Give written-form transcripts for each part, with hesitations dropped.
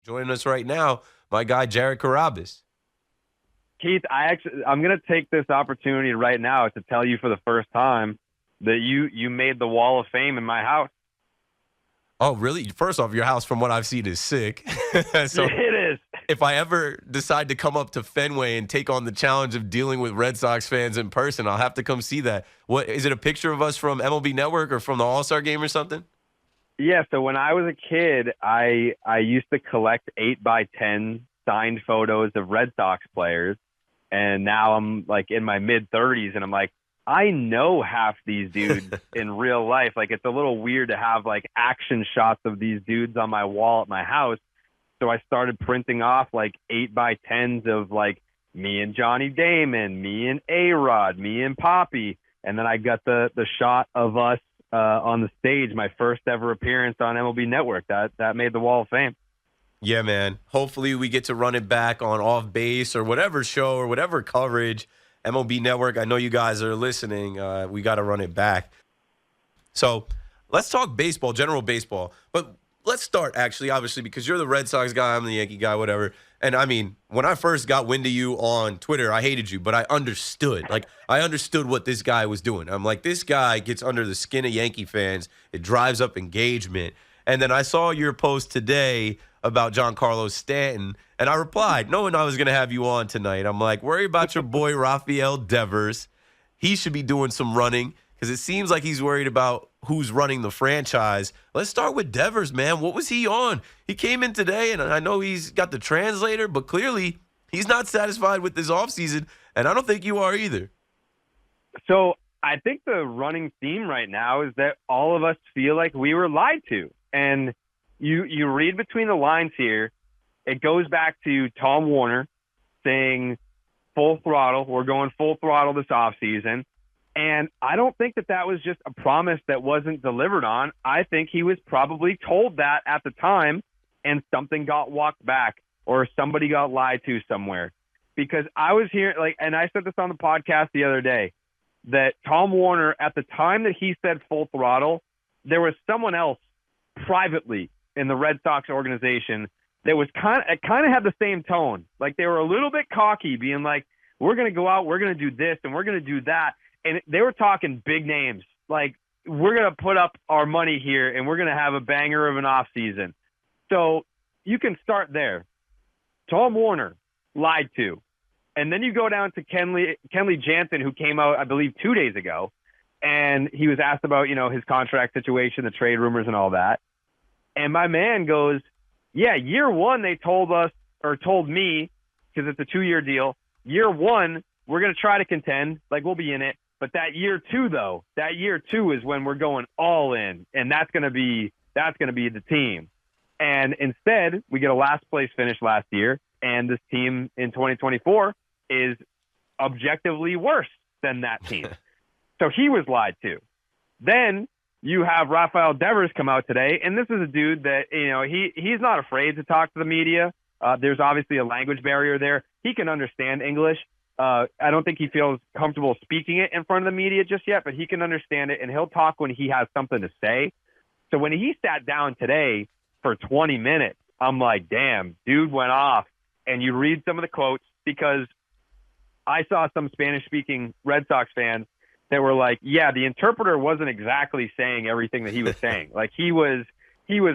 Joining us right now, my guy, Jared Carrabis. Keith, I'm going to take this opportunity right now to tell you for the first time that you made the Wall of Fame in my house. Oh, really? First off, your house, from what I've seen, is sick. So It is. if I ever decide to come up to Fenway and take on the challenge of dealing with Red Sox fans in person, I'll have to come see that. What is it? A picture of us from MLB Network or from the All-Star game or something? Yeah, so when I was a kid, I used to collect 8x10 signed photos of Red Sox players, and now I'm like in my mid-30s and I'm like, I know half these dudes in real life. Like, it's a little weird to have like action shots of these dudes on my wall at my house. So I started printing off like 8x10s of like me and Johnny Damon, me and A-Rod, me and Poppy. And then I got the shot of us on the stage, my first ever appearance on MLB Network. That made the Wall of Fame. Yeah, man. Hopefully we get to run it back on Off Base or whatever show or whatever coverage. MLB Network, I know you guys are listening. We got to run it back. So let's talk baseball, general baseball. But let's start, actually, obviously, because you're the Red Sox guy, I'm the Yankee guy, whatever. And, I mean, when I first got wind of you on Twitter, I hated you, but I understood. Like, I understood what this guy was doing. I'm like, this guy gets under the skin of Yankee fans. It drives up engagement. And then I saw your post today about Giancarlo Stanton, and I replied, knowing I was going to have you on tonight. I'm like, worry about your boy Rafael Devers. He should be doing some running because it seems like he's worried about who's running the franchise. Let's start with Devers, man. What was he on? He came in today, and I know he's got the translator, but clearly he's not satisfied with this offseason, and I don't think you are either. So I think the running theme right now is that all of us feel like we were lied to. And you read between the lines here. It goes back to Tom Warner saying full throttle. We're going full throttle this offseason. And I don't think that was just a promise that wasn't delivered on. I think he was probably told that at the time and something got walked back or somebody got lied to somewhere. Because I was here, and I said this on the podcast the other day, that Tom Warner, at the time that he said full throttle, there was someone else privately in the Red Sox organization that was kind of had the same tone. Like, they were a little bit cocky, being like, we're going to go out, we're going to do this, and we're going to do that. And they were talking big names. Like, we're going to put up our money here, and we're going to have a banger of an offseason. So you can start there. Tom Warner lied to. And then you go down to Kenley Jansen, who came out, I believe, 2 days ago, and he was asked about, his contract situation, the trade rumors and all that. And my man goes, yeah, year one, they told us, or told me, because it's a 2-year deal, year one, we're going to try to contend, like we'll be in it. But that year two is when we're going all in, and that's going to be the team. And instead, we get a last place finish last year, and this team in 2024 is objectively worse than that team. So he was lied to. Then you have Rafael Devers come out today, and this is a dude that, he's not afraid to talk to the media. There's obviously a language barrier there. He can understand English. I don't think he feels comfortable speaking it in front of the media just yet, but he can understand it, and he'll talk when he has something to say. So when he sat down today for 20 minutes, I'm like, damn, dude went off. And you read some of the quotes, because I saw some Spanish-speaking Red Sox fans that were like, yeah, the interpreter wasn't exactly saying everything that he was saying. Like, he was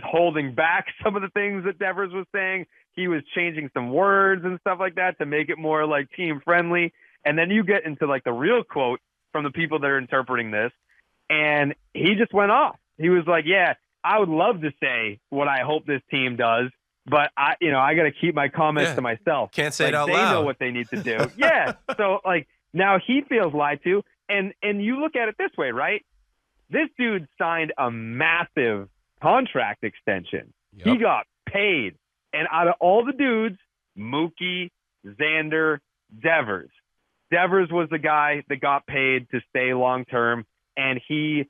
holding back some of the things that Devers was saying. He was changing some words and stuff like that to make it more like team friendly. And then you get into like the real quote from the people that are interpreting this, and he just went off. He was like, yeah, I would love to say what I hope this team does, but I got to keep my comments to myself. Can't say it out loud. They know what they need to do. Yeah. So like, now he feels lied to. And you look at it this way, right? This dude signed a massive contract extension. Yep. He got paid. And out of all the dudes, Mookie, Xander, Devers was the guy that got paid to stay long term. And he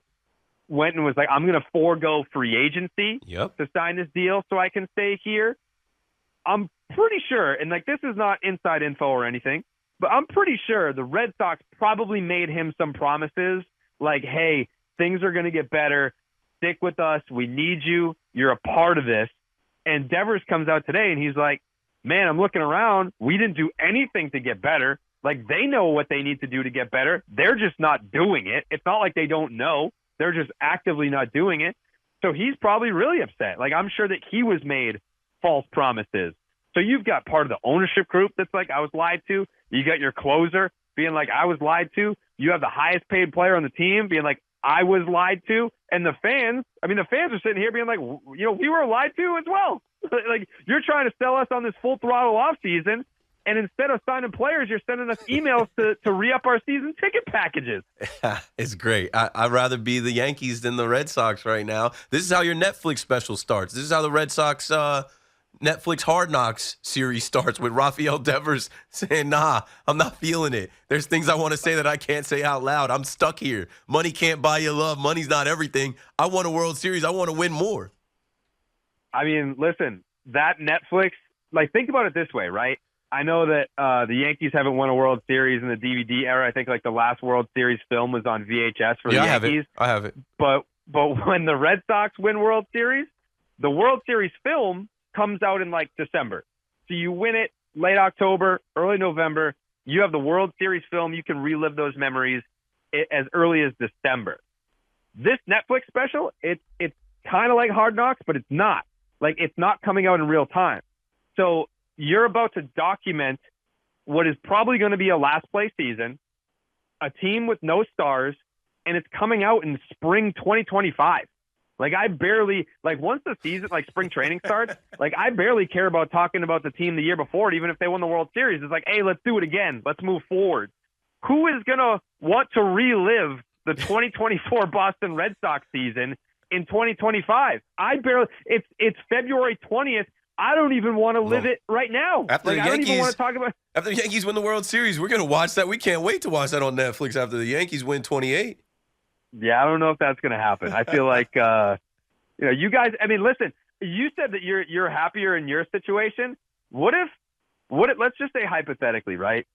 went and was like, I'm going to forego free agency to sign this deal so I can stay here. I'm pretty sure, and like, this is not inside info or anything, but I'm pretty sure the Red Sox probably made him some promises like, hey, things are going to get better. Stick with us. We need you. You're a part of this. And Devers comes out today and he's like, man, I'm looking around. We didn't do anything to get better. Like, they know what they need to do to get better. They're just not doing it. It's not like they don't know. They're just actively not doing it. So he's probably really upset. Like, I'm sure that he was made false promises. So you've got part of the ownership group that's like, I was lied to. You got your closer being like, I was lied to. You have the highest paid player on the team being like, I was lied to. And the fans are sitting here being like, we were lied to as well. Like, you're trying to sell us on this full throttle off season. And instead of signing players, you're sending us emails to re-up our season ticket packages. It's great. I'd rather be the Yankees than the Red Sox right now. This is how your Netflix special starts. This is how the Red Sox Netflix Hard Knocks series starts, with Rafael Devers saying, nah, I'm not feeling it. There's things I want to say that I can't say out loud. I'm stuck here. Money can't buy you love. Money's not everything. I want a World Series. I want to win more. I mean, listen, that Netflix, like, think about it this way, right? I know that the Yankees haven't won a World Series in the DVD era. I think like the last World Series film was on VHS for the Yankees. I have it. But when the Red Sox win World Series, the World Series film comes out in like December. So you win it late October, early November. You have the World Series film. You can relive those memories as early as December. This Netflix special, it's kind of like Hard Knocks, but it's not. Like, it's not coming out in real time. So you're about to document what is probably going to be a last place season, a team with no stars, and it's coming out in spring 2025. Like, once the season, like spring training starts, like, I barely care about talking about the team the year before, even if they won the World Series. It's like, hey, let's do it again. Let's move forward. Who is going to want to relive the 2024 Boston Red Sox season in 2025? It's February 20th. I don't even want to live it right now. After I don't even want to talk about. After the Yankees win the World Series, we're going to watch that. We can't wait to watch that on Netflix after the Yankees win 28. Yeah, I don't know if that's going to happen. I feel like, you guys. I mean, listen. You said that you're happier in your situation. What if? Let's just say hypothetically, right?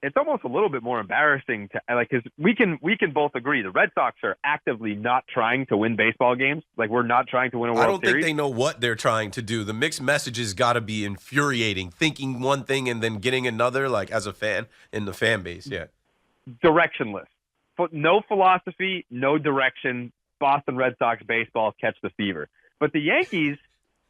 It's almost a little bit more embarrassing to because we can both agree the Red Sox are actively not trying to win baseball games. Like, we're not trying to win a World Series. I don't think they know what they're trying to do. The mixed messages got to be infuriating. Thinking one thing and then getting another, like, as a fan in the fan base. Yeah. Directionless. No philosophy, no direction. Boston Red Sox baseball catch the fever. But the Yankees,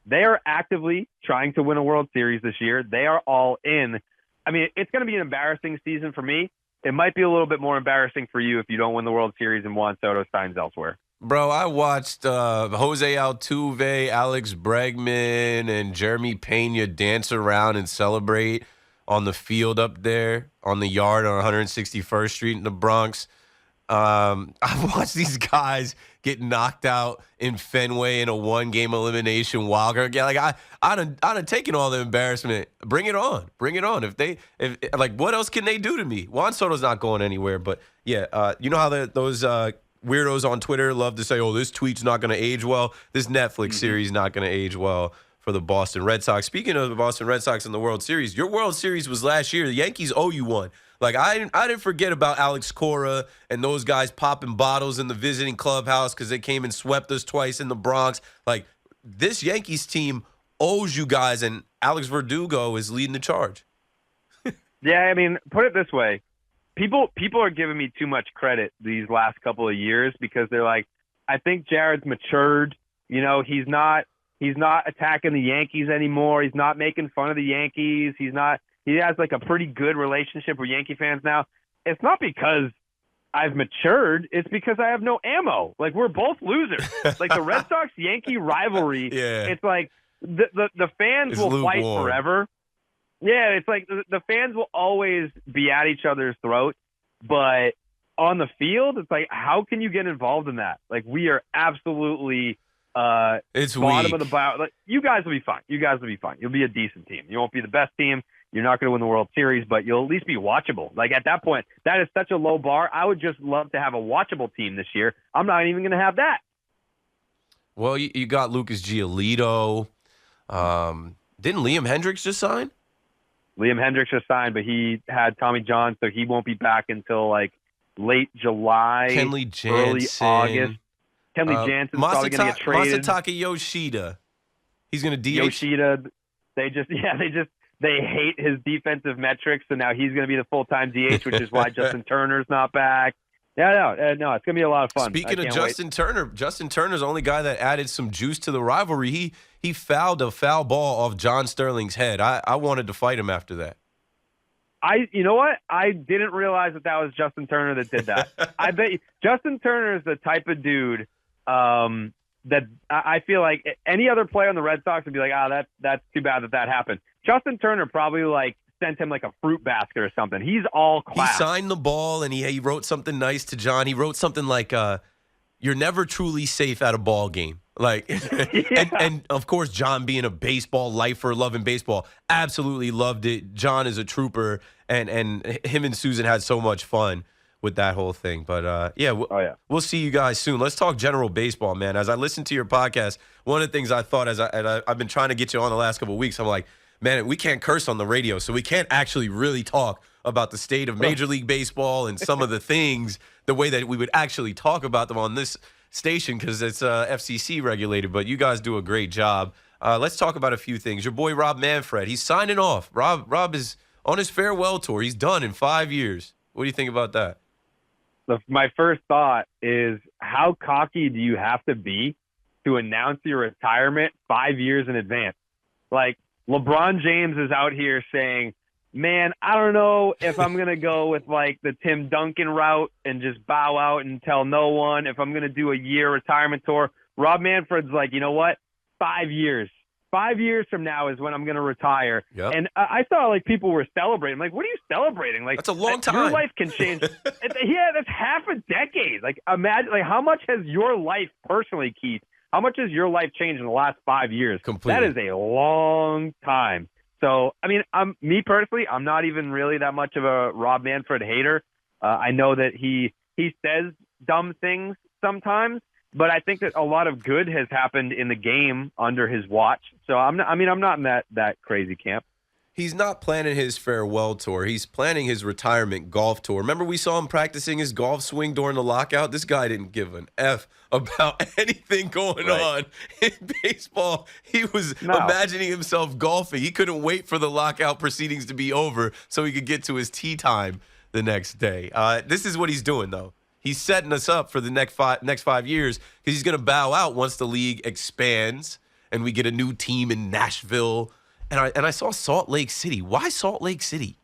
they are actively trying to win a World Series this year. They are all in. I mean, it's going to be an embarrassing season for me. It might be a little bit more embarrassing for you if you don't win the World Series and Juan Soto signs elsewhere. Bro, I watched Jose Altuve, Alex Bregman, and Jeremy Pena dance around and celebrate on the field up there on the yard on 161st Street in the Bronx. I've watched these guys get knocked out in Fenway in a one-game elimination wild card. Yeah, like I'd have taken all the embarrassment. Bring it on. If what else can they do to me? Juan Soto's not going anywhere. But yeah, you know how those weirdos on Twitter love to say, "Oh, this tweet's not going to age well. This Netflix series not going to age well for the Boston Red Sox." Speaking of the Boston Red Sox and the World Series, your World Series was last year. The Yankees owe you one. Like, I didn't forget about Alex Cora and those guys popping bottles in the visiting clubhouse because they came and swept us twice in the Bronx. Like, this Yankees team owes you guys, and Alex Verdugo is leading the charge. Yeah, I mean, put it this way. People are giving me too much credit these last couple of years because they're like, I think Jared's matured. You know, he's not attacking the Yankees anymore. He's not making fun of the Yankees. He has like a pretty good relationship with Yankee fans now. It's not because I've matured. It's because I have no ammo. Like, we're both losers. Like, the Red Sox-Yankee rivalry, It's like the fans will fight forever. Yeah, it's like the fans will always be at each other's throat. But on the field, it's like, how can you get involved in that? Like, we are absolutely it's bottom weak. of the barrel. Like, you guys will be fine. You'll be a decent team. You won't be the best team. You're not going to win the World Series, but you'll at least be watchable. Like, at that point, that is such a low bar. I would just love to have a watchable team this year. I'm not even going to have that. Well, you got Lucas Giolito. Didn't Liam Hendricks just sign? Liam Hendricks just signed, but he had Tommy John, so he won't be back until like late July, Kenley Jansen, early August. Kenley Jansen's probably going to get traded. Masataka Yoshida. He's going to DH? Yoshida, they hate his defensive metrics, so now he's going to be the full-time DH, which is why Justin Turner's not back. No, it's going to be a lot of fun. Speaking of Justin Turner's the only guy that added some juice to the rivalry. He fouled a foul ball off John Sterling's head. I wanted to fight him after that. You know what? I didn't realize that was Justin Turner that did that. I bet Justin Turner is the type of dude that I feel like any other player on the Red Sox would be like, that's too bad that happened. Justin Turner probably sent him like a fruit basket or something. He's all class. He signed the ball and he wrote something nice to John. He wrote something like, "You're never truly safe at a ball game." Like, yeah. and of course, John being a baseball lifer, loving baseball, absolutely loved it. John is a trooper, and him and Susan had so much fun with that whole thing. But we'll see you guys soon. Let's talk general baseball, man. As I listened to your podcast, one of the things I thought I've been trying to get you on the last couple of weeks, I'm like, man, we can't curse on the radio, so we can't actually really talk about the state of Major League Baseball and some of the things the way that we would actually talk about them on this station because it's FCC regulated. But you guys do a great job. Let's talk about a few things. Your boy Rob Manfred, he's signing off. Rob is on his farewell tour. He's done in 5 years. What do you think about that? My first thought is, how cocky do you have to be to announce your retirement 5 years in advance? Like, LeBron James is out here saying, man, I don't know if I'm going to go with like the Tim Duncan route and just bow out and tell no one, if I'm going to do a year retirement tour. Rob Manfred's like, you know what? 5 years. 5 years from now is when I'm going to retire. Yep. And I saw like people were celebrating. Like, what are you celebrating? Like, that's a long time. Your life can change. Yeah, that's half a decade. Like, imagine, like, how much has your life personally, Keith? How much has your life changed in the last 5 years? Completely. That is a long time. So, I mean, me personally, I'm not even really that much of a Rob Manfred hater. I know that he says dumb things sometimes, but I think that a lot of good has happened in the game under his watch. So I'm not in that crazy camp. He's not planning his farewell tour. He's planning his retirement golf tour. Remember we saw him practicing his golf swing during the lockout? This guy didn't give an F about anything going on in baseball. He was imagining himself golfing. He couldn't wait for the lockout proceedings to be over so he could get to his tee time the next day. This is what he's doing, though. He's setting us up for the next 5 years because he's going to bow out once the league expands and we get a new team in Nashville. And I saw Salt Lake City. Why Salt Lake City?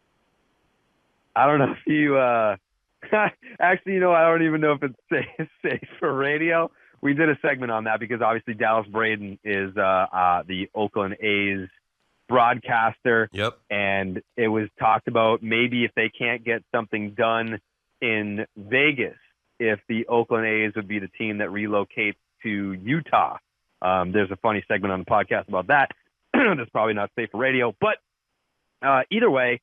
I don't know if you actually, I don't even know if it's safe for radio. We did a segment on that because obviously Dallas Braden is the Oakland A's broadcaster. Yep. And it was talked about maybe if they can't get something done in Vegas, if the Oakland A's would be the team that relocates to Utah. There's a funny segment on the podcast about that. That's probably not safe for radio, but either way,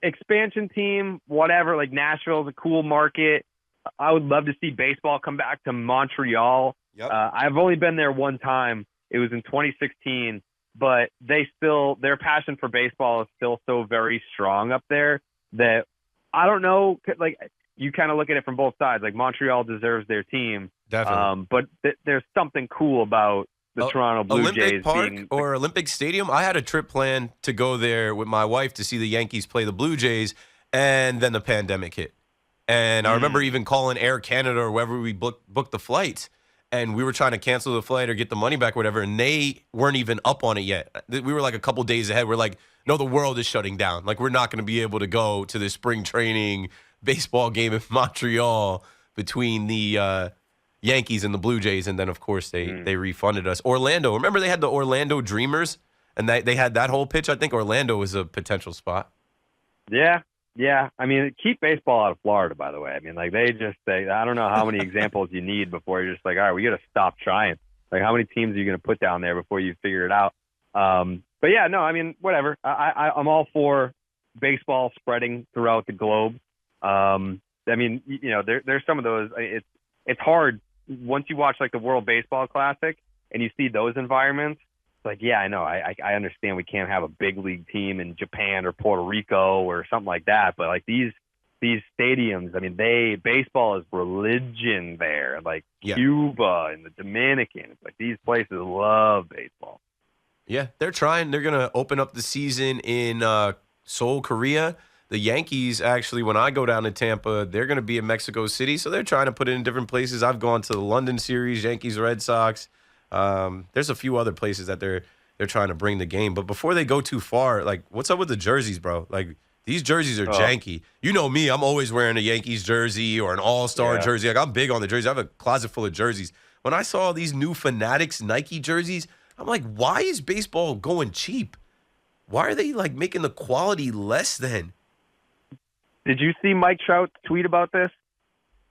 expansion team, whatever, like Nashville's a cool market. I would love to see baseball come back to Montreal. Yep. I've only been there one time. It was in 2016, but their passion for baseball is still so very strong up there that I don't know, like you kind of look at it from both sides. Like Montreal deserves their team. Definitely. But there's something cool about the Toronto Blue Olympic Jays Park being or Olympic Stadium. I had a trip planned to go there with my wife to see the Yankees play the Blue Jays, and then the pandemic hit. And I remember even calling Air Canada or wherever we booked the flights, and we were trying to cancel the flight or get the money back or whatever, and they weren't even up on it yet. We were like a couple days ahead. We're like, no, the world is shutting down. Like, we're not going to be able to go to this spring training baseball game in Montreal between the Yankees and the Blue Jays, and then of course they refunded us. Orlando, remember they had the Orlando Dreamers, and they had that whole pitch. I think Orlando was a potential spot. Yeah. I mean, keep baseball out of Florida, by the way. I mean, like I don't know how many examples you need before you're just like, all right, we got to stop trying. Like, how many teams are you going to put down there before you figure it out? But yeah, no, I mean, whatever. I'm all for baseball spreading throughout the globe. I mean, there's some of those. It's hard once you watch like the World Baseball Classic and you see those environments. It's like, yeah, I know. I understand we can't have a big league team in Japan or Puerto Rico or something like that, but like these these stadiums. I mean, baseball is religion there. Like Yeah. Cuba and the Dominican. It's like these places love baseball. Yeah, they're trying. They're going to open up the season in Seoul, Korea. The Yankees, actually, when I go down to Tampa, they're going to be in Mexico City. So they're trying to put it in different places. I've gone to the London series, Yankees, Red Sox. There's a few other places that they're trying to bring the game. But before they go too far, like, what's up with the jerseys, bro? Like, these jerseys are janky. You know me. I'm always wearing a Yankees jersey or an all-star jersey. Like, I'm big on the jerseys. I have a closet full of jerseys. When I saw these new Fanatics Nike jerseys, I'm like, why is baseball going cheap? Why are they, like, making the quality less than? Did you see Mike Trout tweet about this?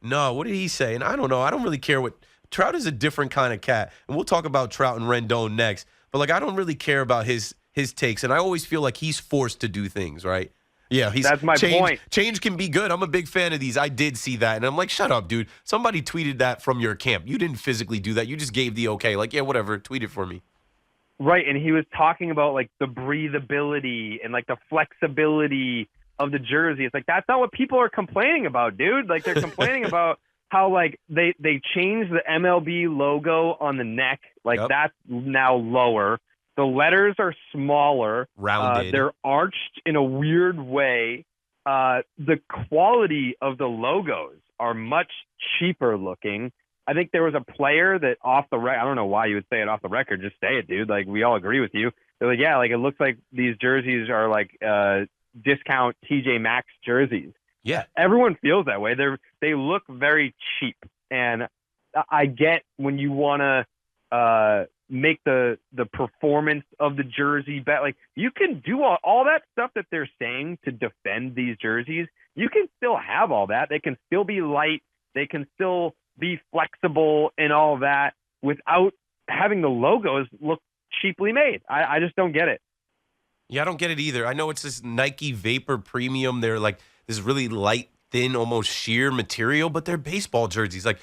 No, what did he say? And I don't know. I don't really care what – Trout is a different kind of cat. And we'll talk about Trout and Rendon next. But, like, I don't really care about his takes. And I always feel like he's forced to do things, right? Yeah, that's my point. Change can be good. I'm a big fan of these. I did see that. And I'm like, shut up, dude. Somebody tweeted that from your camp. You didn't physically do that. You just gave the okay. Like, yeah, whatever. Tweet it for me. Right, and he was talking about, like, the breathability and, like, the flexibility of the jersey. It's like, that's not what people are complaining about, dude. Like, they're complaining about how, like, they changed the MLB logo on the neck. Like, that's now lower. The letters are smaller. Rounded. They're arched in a weird way. The quality of the logos are much cheaper looking. I think there was a player that off the record, I don't know why you would say it off the record, just say it, dude. Like, we all agree with you. They're like, yeah, like, it looks like these jerseys are like discount TJ Maxx jerseys. Yeah. Everyone feels that way. They look very cheap. And I get when you want to make the performance of the jersey better. Like, you can do all that stuff that they're saying to defend these jerseys. You can still have all that. They can still be light. They can still be flexible and all that without having the logos look cheaply made. I just don't get it. Yeah, I don't get it either. I know it's this Nike Vapor Premium. They're like this really light, thin, almost sheer material, but they're baseball jerseys. Like,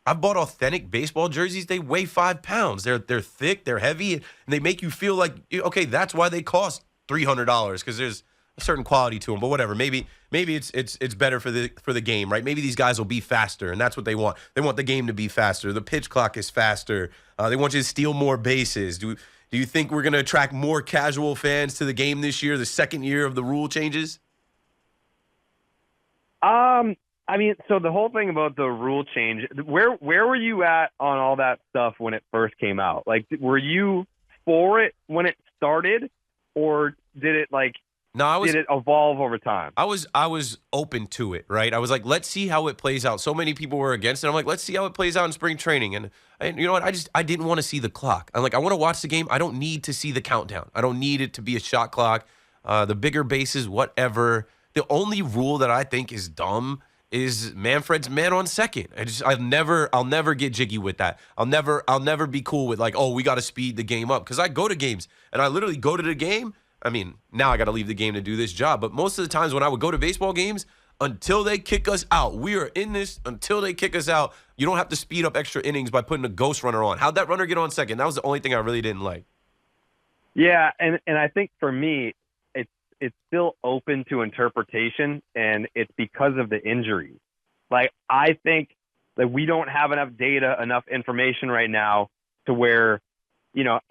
I've bought authentic baseball jerseys. They weigh 5 pounds. They're thick, they're heavy, and they make you feel like, okay, that's why they cost $300 because there's a certain quality to them. But whatever, maybe it's better for the game, right? Maybe these guys will be faster, and that's what they want. They want the game to be faster. The pitch clock is faster. They want you to steal more bases. Do you think we're going to attract more casual fans to the game this year, the second year of the rule changes? I mean, so the whole thing about the rule change, where were you at on all that stuff when it first came out? Like, were you for it when it started, or did it did it evolve over time? I was open to it, right? I was like, let's see how it plays out. So many people were against it. I'm like, let's see how it plays out in spring training. And you know what? I didn't want to see the clock. I'm like, I want to watch the game. I don't need to see the countdown. I don't need it to be a shot clock. The bigger bases, whatever. The only rule that I think is dumb is Manfred's man on second. I'll never get jiggy with that. I'll never be cool with like, oh, we got to speed the game up, because I go to games and I literally go to the game. I mean, now I got to leave the game to do this job, but most of the times when I would go to baseball games, until they kick us out, we are in this until they kick us out. You don't have to speed up extra innings by putting a ghost runner on. How'd that runner get on second? That was the only thing I really didn't like. Yeah, and I think for me, it's still open to interpretation, and it's because of the injuries. Like, I think that we don't have enough data, enough information right now to where, you know,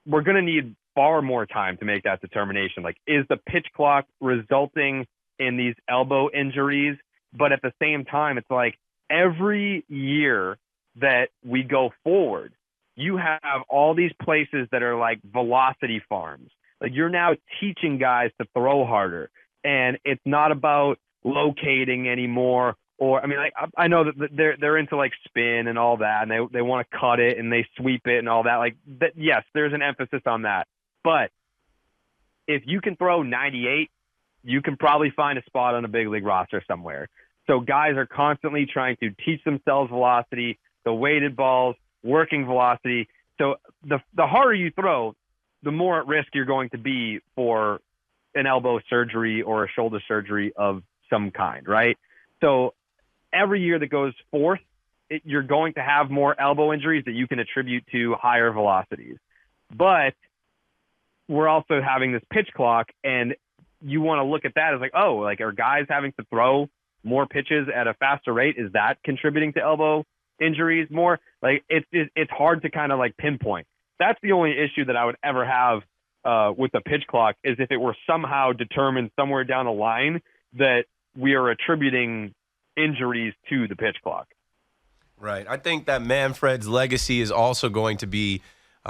we're going to need far more time to make that determination. Like, is the pitch clock resulting in these elbow injuries? But at the same time, it's like every year that we go forward, you have all these places that are like velocity farms. Like, you're now teaching guys to throw harder, and it's not about locating anymore. Or, I mean, like, I know that they're into like spin and all that, and they want to cut it and they sweep it and all that. Like, that, yes, there's an emphasis on that. But if you can throw 98, you can probably find a spot on a big league roster somewhere. So guys are constantly trying to teach themselves velocity, the weighted balls, working velocity. So the harder you throw, the more at risk you're going to be for an elbow surgery or a shoulder surgery of some kind, right? So every year that goes forth, you're going to have more elbow injuries that you can attribute to higher velocities. But we're also having this pitch clock, and you want to look at that as like, oh, like are guys having to throw more pitches at a faster rate? Is that contributing to elbow injuries more? Like it's hard to kind of like pinpoint. That's the only issue that I would ever have with the pitch clock, is if it were somehow determined somewhere down the line that we are attributing injuries to the pitch clock. Right. I think that Manfred's legacy is also going to be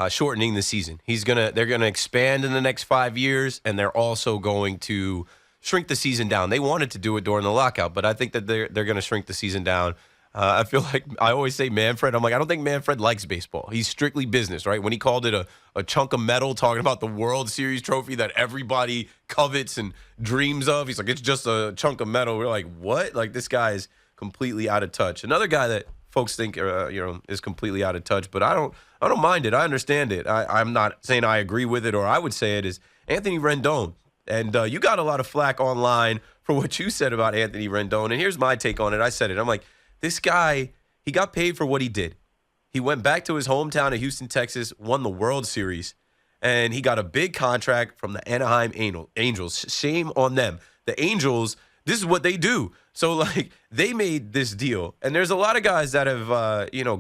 shortening the season. They're gonna expand in the next 5 years, and they're also going to shrink the season down. They wanted to do it during the lockout, but I think that they're going to shrink the season down. I feel like I always say Manfred. I'm like, I don't think Manfred likes baseball. He's strictly business, right? When he called it a chunk of metal, talking about the World Series trophy that everybody covets and dreams of, he's like, it's just a chunk of metal. We're like, what? Like, this guy is completely out of touch. Another guy that folks think is completely out of touch, but I don't mind it. I understand it. I'm not saying I agree with it, or I would say it is Anthony Rendon. And you got a lot of flack online for what you said about Anthony Rendon. And here's my take on it. I said it. I'm like, this guy, he got paid for what he did. He went back to his hometown of Houston, Texas, won the World Series, and he got a big contract from the Anaheim Angels. Shame on them. The Angels, this is what they do. So, like, they made this deal. And there's a lot of guys that have,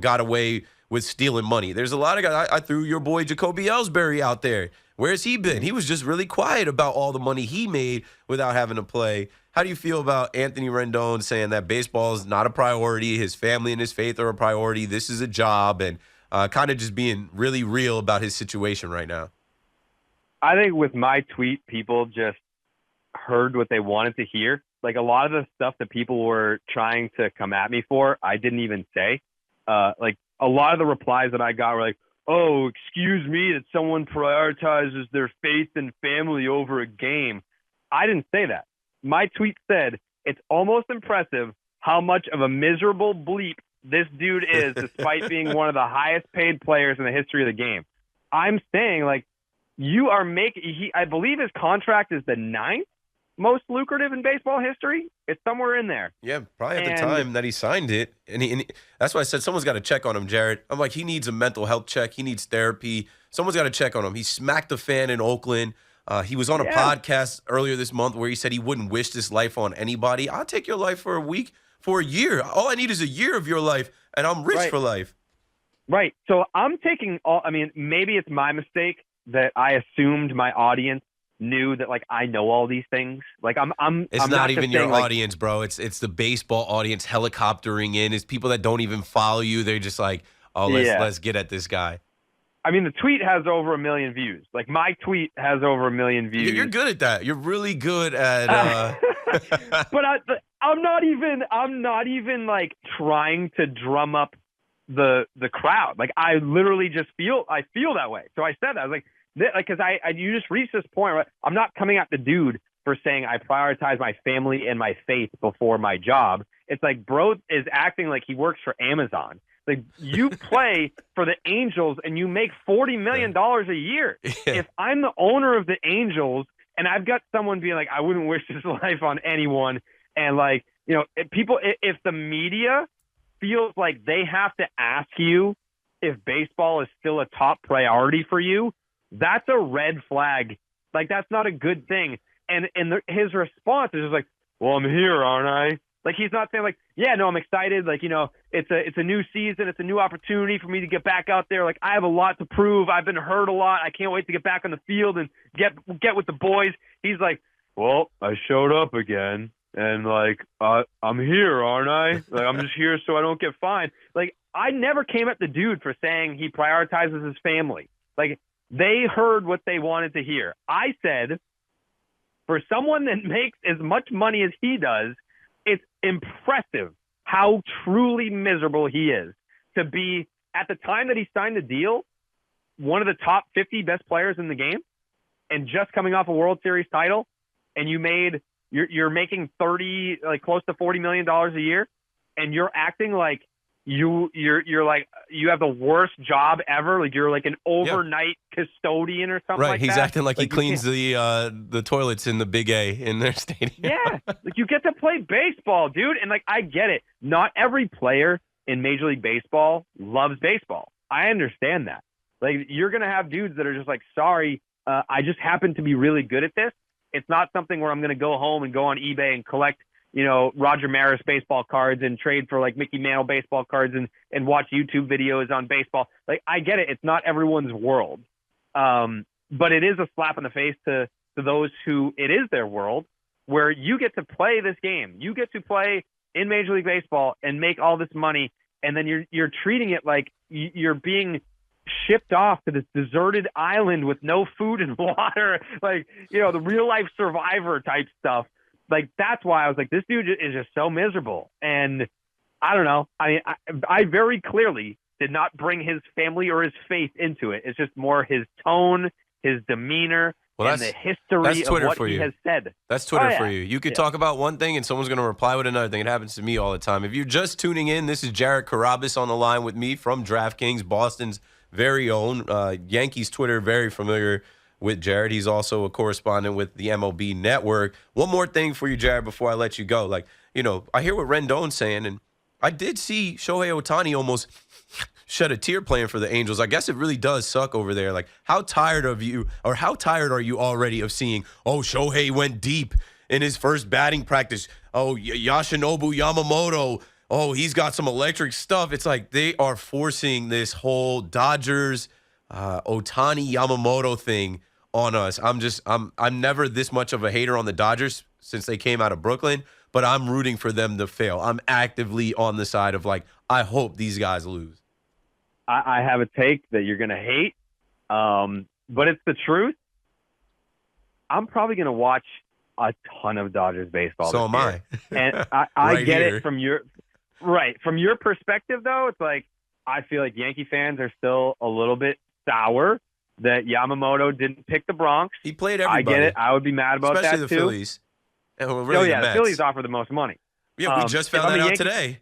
got away with stealing money. There's a lot of guys. I threw your boy Jacoby Ellsbury out there. Where's he been? He was just really quiet about all the money he made without having to play. How do you feel about Anthony Rendon saying that baseball is not a priority, his family and his faith are a priority, this is a job, and kind of just being really real about his situation right now? I think with my tweet, people just heard what they wanted to hear. Like, a lot of the stuff that people were trying to come at me for, I didn't even say. Like, a lot of the replies that I got were like, oh, excuse me that someone prioritizes their faith and family over a game. I didn't say that. My tweet said, it's almost impressive how much of a miserable bleep this dude is, despite being one of the highest paid players in the history of the game. I'm saying, like, you are making, I believe his contract is the 9th most lucrative in baseball history. It's somewhere in there. Yeah, probably at the time that he signed it. And that's why I said someone's got to check on him, Jared. I'm like, he needs a mental health check. He needs therapy. Someone's got to check on him. He smacked a fan in Oakland. He was on a podcast earlier this month where he said he wouldn't wish this life on anybody. I'll take your life for a week, for a year. All I need is a year of your life, and I'm rich for life. Right. So I'm taking maybe it's my mistake that I assumed my audience knew that, like, I know all these things. Like, it's I'm not even your audience, bro. It's the baseball audience helicoptering in. It's people that don't even follow you. They're just like, oh, let's get at this guy. I mean, the tweet has over 1 million views. Like, my tweet has over 1 million views. You're good at that. You're really good at. But I'm not even like trying to drum up the crowd. Like, I literally just feel that way. So I said that. I was like, because you just reached this point where I'm not coming at the dude for saying I prioritize my family and my faith before my job. It's like, bro is acting like he works for Amazon. Like, you play for the Angels and you make $40 million a year. Yeah. If I'm the owner of the Angels and I've got someone being like, I wouldn't wish this life on anyone, and, like, if the media feels like they have to ask you if baseball is still a top priority for you, that's a red flag. Like, that's not a good thing. And his response is just like, well, I'm here, aren't I? Like, he's not saying, like, yeah, no, I'm excited. Like, it's a new season. It's a new opportunity for me to get back out there. Like, I have a lot to prove. I've been hurt a lot. I can't wait to get back on the field and get with the boys. He's like, well, I showed up again. And, like, I'm here, aren't I? Like, I'm just here so I don't get fined. Like, I never came at the dude for saying he prioritizes his family. Like, they heard what they wanted to hear. I said, for someone that makes as much money as he does, it's impressive how truly miserable he is to be, at the time that he signed the deal, one of the top 50 best players in the game, and just coming off a World Series title, and you're making close to $40 million a year, and you're acting like you're like you have the worst job ever. Like, you're like an overnight custodian or something like that. Right, he's acting like he cleans the toilets in the Big A in their stadium. Yeah, like, you get to play baseball, dude. And, like, I get it. Not every player in Major League Baseball loves baseball. I understand that. Like, you're going to have dudes that are just like, sorry, I just happen to be really good at this. It's not something where I'm going to go home and go on eBay and collect, Roger Maris baseball cards and trade for like Mickey Mantle baseball cards and watch YouTube videos on baseball. Like, I get it. It's not everyone's world. But it is a slap in the face to those who it is their world, where you get to play this game. You get to play in Major League Baseball and make all this money. And then you're treating it like you're being shipped off to this deserted island with no food and water, like, the real life Survivor type stuff. Like, that's why I was like, this dude is just so miserable. And I don't know. I very clearly did not bring his family or his faith into it. It's just more his tone, his demeanor, and the history of what he has said. That's Twitter for you. You could talk about one thing and someone's going to reply with another thing. It happens to me all the time. If you're just tuning in, this is Jared Carrabis on the line with me from DraftKings, Boston's very own. Yankees Twitter, very familiar with Jared. He's also a correspondent with the MLB Network. One more thing for you, Jared, before I let you go. Like, I hear what Rendon's saying, and I did see Shohei Ohtani almost shed a tear playing for the Angels. I guess it really does suck over there. Like, how tired are you already of seeing, Shohei went deep in his first batting practice. Yoshinobu Yamamoto, he's got some electric stuff. It's like they are forcing this whole Dodgers, Ohtani Yamamoto thing on us. I'm never this much of a hater on the Dodgers since they came out of Brooklyn, but I'm rooting for them to fail. I'm actively on the side of, like, I hope these guys lose. I have a take that you're going to hate, but it's the truth. I'm probably going to watch a ton of Dodgers baseball. So am I. And I get it from your perspective, though. It's like, I feel like Yankee fans are still a little bit sour that Yamamoto didn't pick the Bronx. He played everybody. I get it. I would be mad about especially that, the too. Phillies. The Phillies offer the most money. Yeah, we just found that out today.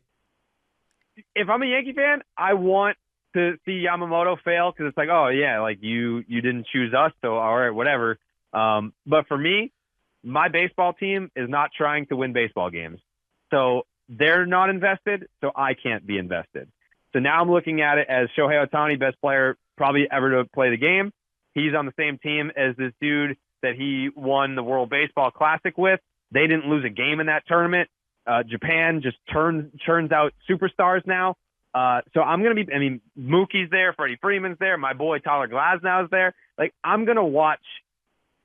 If I'm a Yankee fan, I want to see Yamamoto fail because it's like, you didn't choose us, so all right, whatever. But for me, my baseball team is not trying to win baseball games. So they're not invested, so I can't be invested. So now I'm looking at it as Shohei Ohtani, best player probably ever to play the game. He's on the same team as this dude that he won the World Baseball Classic with. They didn't lose a game in that tournament. Japan just churns out superstars now. So I'm going to be, Mookie's there, Freddie Freeman's there, my boy Tyler Glasnow's there. Like, I'm going to watch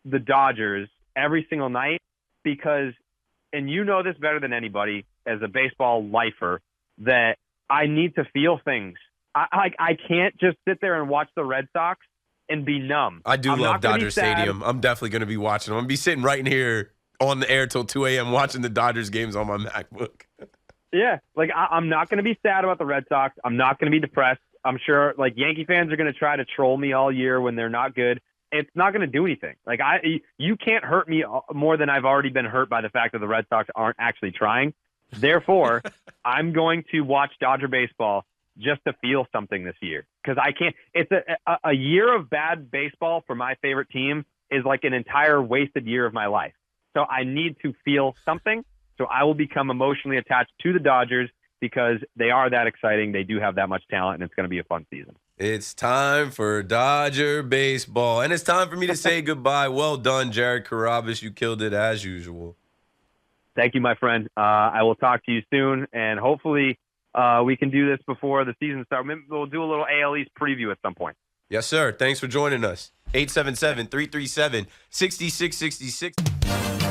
the Dodgers every single night because, and you know this better than anybody as a baseball lifer, that I need to feel things. I can't just sit there and watch the Red Sox and be numb. I do love Dodger Stadium. I'm definitely going to be watching them. I'm going to be sitting right in here on the air till 2 a.m. watching the Dodgers games on my MacBook. Yeah, like I'm not going to be sad about the Red Sox. I'm not going to be depressed. I'm sure like Yankee fans are going to try to troll me all year when they're not good. It's not going to do anything. Like you can't hurt me more than I've already been hurt by the fact that the Red Sox aren't actually trying. Therefore, I'm going to watch Dodger baseball just to feel something this year because I can't. It's a year of bad baseball for my favorite team is like an entire wasted year of my life. So I need to feel something. So I will become emotionally attached to the Dodgers because they are that exciting. They do have that much talent, and it's going to be a fun season. It's time for Dodger baseball, and it's time for me to say goodbye. Well done, Jared Carrabis. You killed it as usual. Thank you, my friend. I will talk to you soon, and hopefully we can do this before the season starts. Maybe we'll do a little AL East preview at some point. Yes, sir. Thanks for joining us. 877-337-6666.